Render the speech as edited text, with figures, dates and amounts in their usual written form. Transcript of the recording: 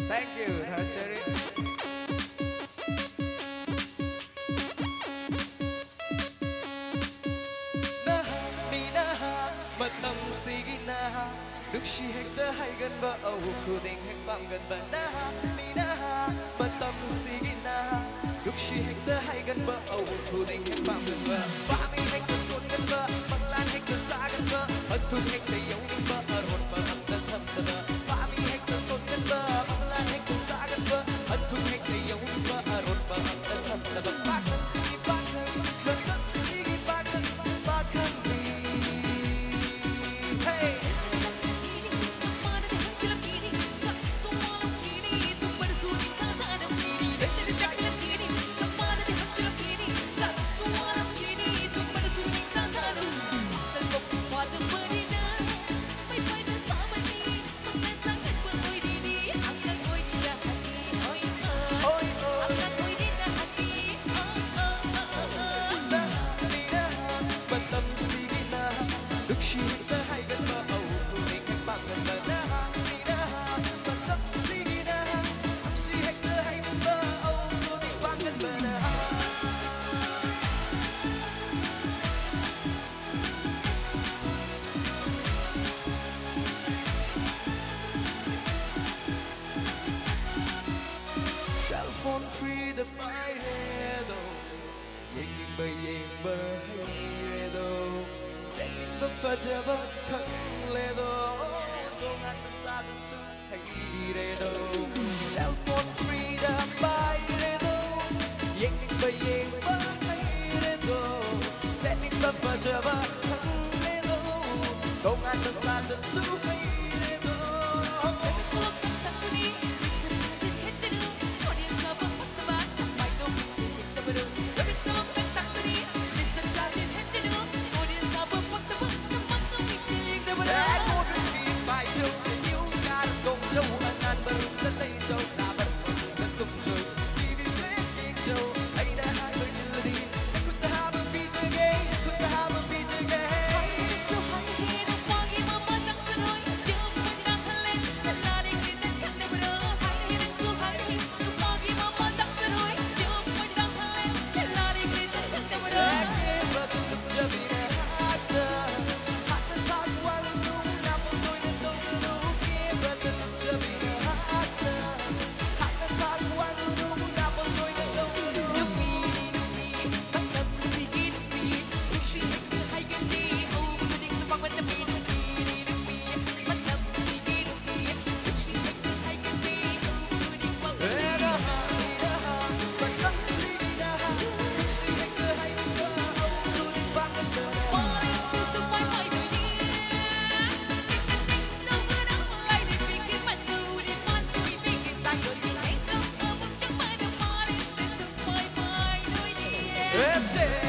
Thank you, Thợ Cherry. Sigina Dukshi hekta haigan ba au kuding hek pamgan ba na mina matam sigina Dukshi hekta haigan ba au kuding hek pamgan ba Pami hekta son gan ba Panglan hekta sagan ba Atun hekta yawning ba Arhon ba hamdan hamda ba Pami hekta son gan ba Panglan hekta sagan ba Atun hekta yawning ba Arhon ba hamdan hamda ba Bakan sigi bakan Matam sigi bakan Bakan Cellphone free the fire Ying ba ying ba hey do Say the fajaba khang le do Don't understand so hey do Cellphone free the fire do Ying ba hey do Say the fajaba khang le do Don't understand so hey do Ese